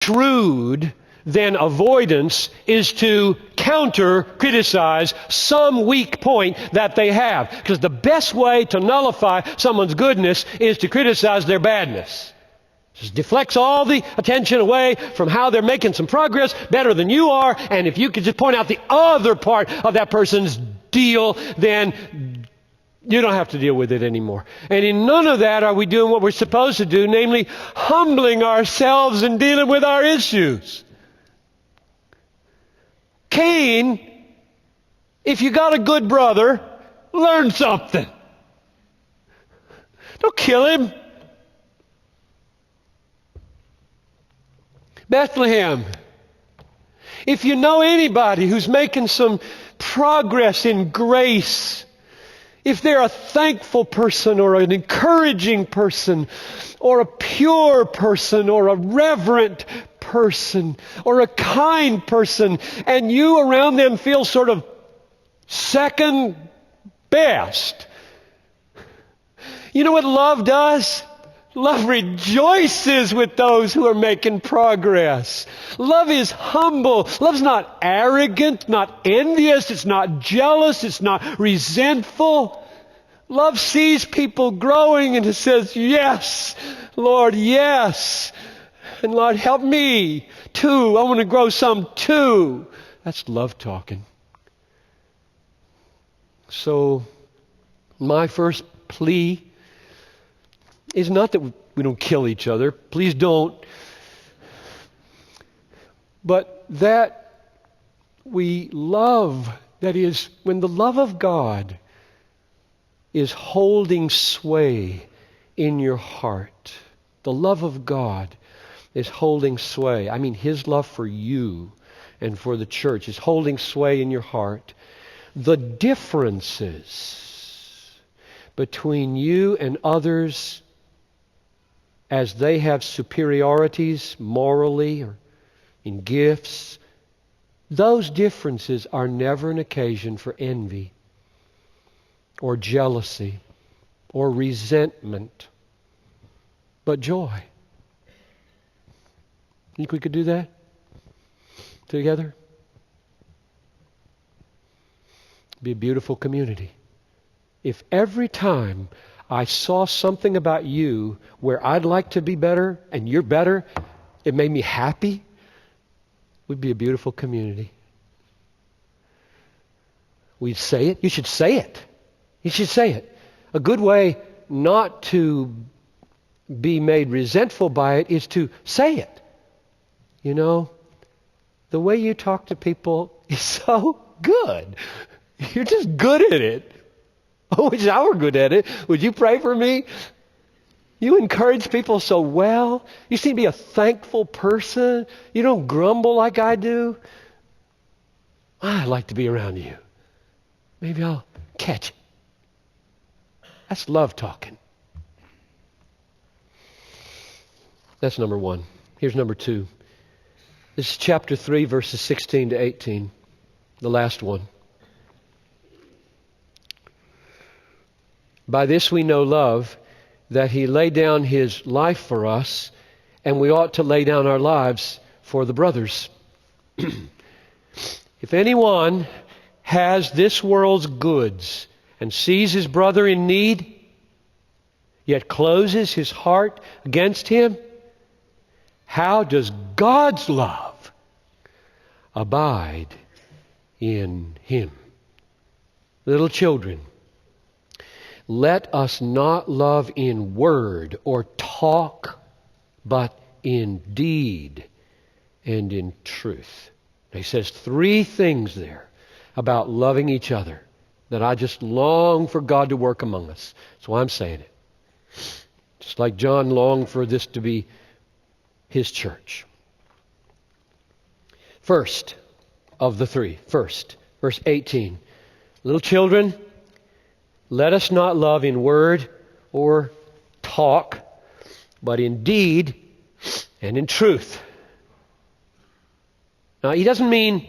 shrewd than avoidance is to criticize some weak point that they have. Because the best way to nullify someone's goodness is to criticize their badness. Just deflects all the attention away from how they're making some progress better than you are. And if you could just point out the other part of that person's deal, then you don't have to deal with it anymore. And in none of that are we doing what we're supposed to do, namely humbling ourselves and dealing with our issues. Cain, if you got a good brother, learn something. Don't kill him. Bethlehem, if you know anybody who's making some progress in grace, if they're a thankful person or an encouraging person or a pure person or a reverent person or a kind person, and you around them feel sort of second best, you know what love does? Love rejoices with those who are making progress. Love is humble. Love's not arrogant, not envious. It's not jealous. It's not resentful. Love sees people growing and it says, yes, Lord, yes. And Lord, help me too. I want to grow some too. That's love talking. So my first plea is not that we don't kill each other. Please don't. But that we love, that is, when the love of God is holding sway in your heart, the love of God is holding sway. I mean, His love for you and for the church is holding sway in your heart. The differences between you and others as they have superiorities morally or in gifts, those differences are never an occasion for envy or jealousy or resentment, but joy. Think we could do that together? It'd be a beautiful community. If every time I saw something about you where I'd like to be better and you're better, it made me happy, we'd be a beautiful community. We'd say it. You should say it. You should say it. A good way not to be made resentful by it is to say it. You know, the way you talk to people is so good. You're just good at it. I wish I were good at it. Would you pray for me? You encourage people so well. You seem to be a thankful person. You don't grumble like I do. I'd like to be around you. Maybe I'll catch it. That's love talking. That's number one. Here's number two. This is chapter 3, verses 16 to 18. The last one. By this we know love, that He laid down His life for us, and we ought to lay down our lives for the brothers. If anyone has this world's goods and sees his brother in need, yet closes his heart against him, how does God's love abide in him? Little children, let us not love in word or talk, but in deed and in truth. He says 3 things there about loving each other that I just long for God to work among us. That's why I'm saying it. Just like John longed for this to be his church. First of the 3. First, verse 18. Little children, let us not love in word or talk, but in deed and in truth. Now, he doesn't mean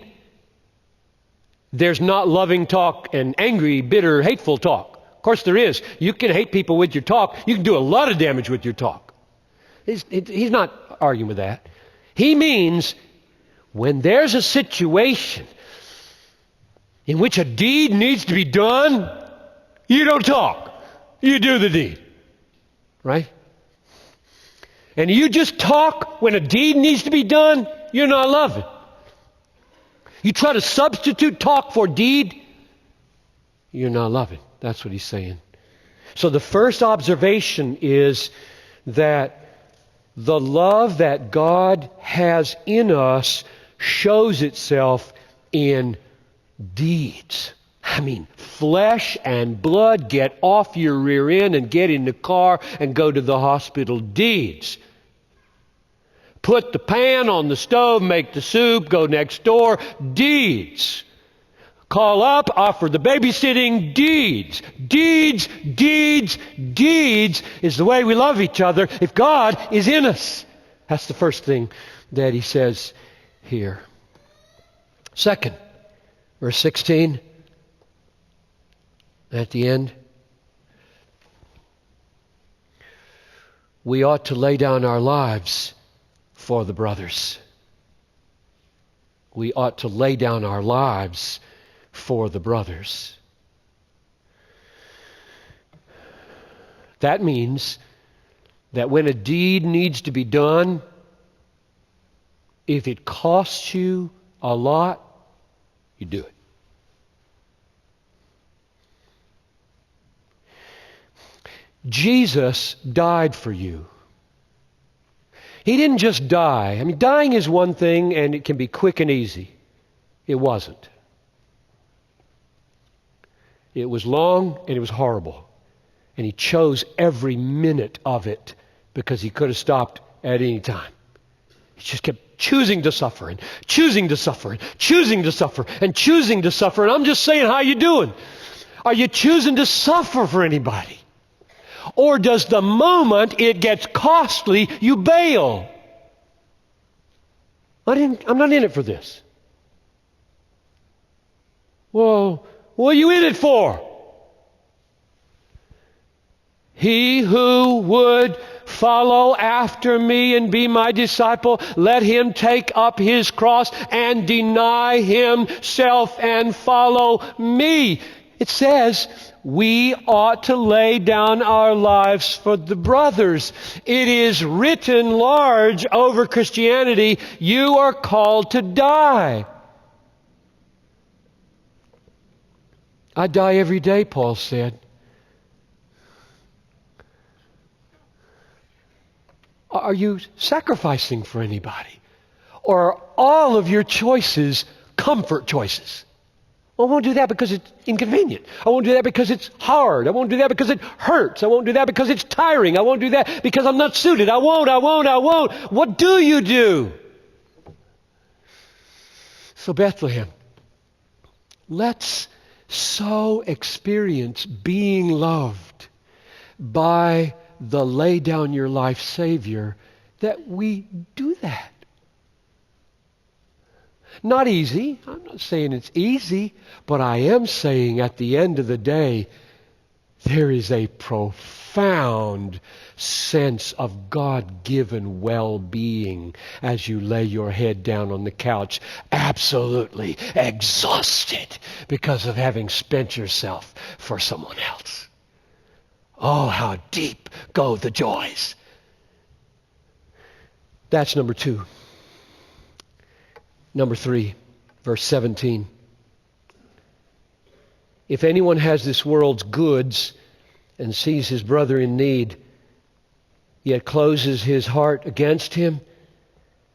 there's not loving talk and angry, bitter, hateful talk. Of course there is. You can hate people with your talk. You can do a lot of damage with your talk. He's not arguing with that. He means when there's a situation in which a deed needs to be done, you don't talk. You do the deed. Right? And you just talk when a deed needs to be done, you're not loving. You try to substitute talk for deed, you're not loving. That's what he's saying. So the first observation is that the love that God has in us shows itself in deeds. I mean, flesh and blood, get off your rear end and get in the car and go to the hospital. Deeds. Put the pan on the stove, make the soup, go next door. Deeds. Call up, offer the babysitting. Deeds. Deeds, deeds, deeds is the way we love each other if God is in us. That's the first thing that he says here. Second, verse 16, at the end, we ought to lay down our lives for the brothers. We ought to lay down our lives for the brothers. That means that when a deed needs to be done, if it costs you a lot, you do it. Jesus died for you. He didn't just die. I mean, dying is one thing and it can be quick and easy. It wasn't. It was long and it was horrible. And he chose every minute of it because he could have stopped at any time. He just kept choosing to suffer and choosing to suffer and choosing to suffer and choosing to suffer. And I'm just saying, how you doing? Are you choosing to suffer for anybody? Or does the moment it gets costly, you bail? I'm not in it for this. Well, what are you in it for? He who would follow after me and be my disciple, let him take up his cross and deny himself and follow me. It says we ought to lay down our lives for the brothers. It is written large over Christianity, you are called to die. I die every day, Paul said. Are you sacrificing for anybody? Or are all of your choices comfort choices? Well, I won't do that because it's inconvenient. I won't do that because it's hard. I won't do that because it hurts. I won't do that because it's tiring. I won't do that because I'm not suited. I won't. What do you do? So Bethlehem, let's so experience being loved by the lay down your life Savior that we do that. Not easy. I'm not saying it's easy, but I am saying at the end of the day, there is a profound sense of God-given well-being as you lay your head down on the couch, absolutely exhausted because of having spent yourself for someone else. Oh, how deep go the joys. That's number 2. Number 3, verse 17. If anyone has this world's goods and sees his brother in need, yet closes his heart against him,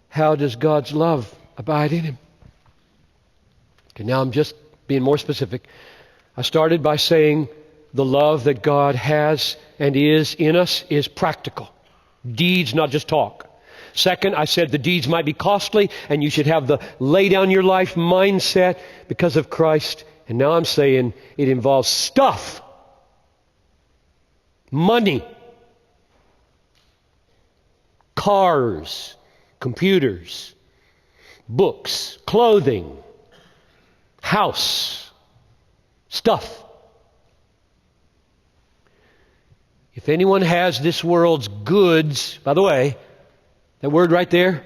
how does God's love abide in him? Okay, now I'm just being more specific. I started by saying the love that God has and is in us is practical. Deeds, not just talk. Second, I said the deeds might be costly and you should have the lay down your life mindset because of Christ. And now I'm saying it involves stuff. Money. Cars. Computers. Books. Clothing. House. Stuff. If anyone has this world's goods, by the way, that word right there,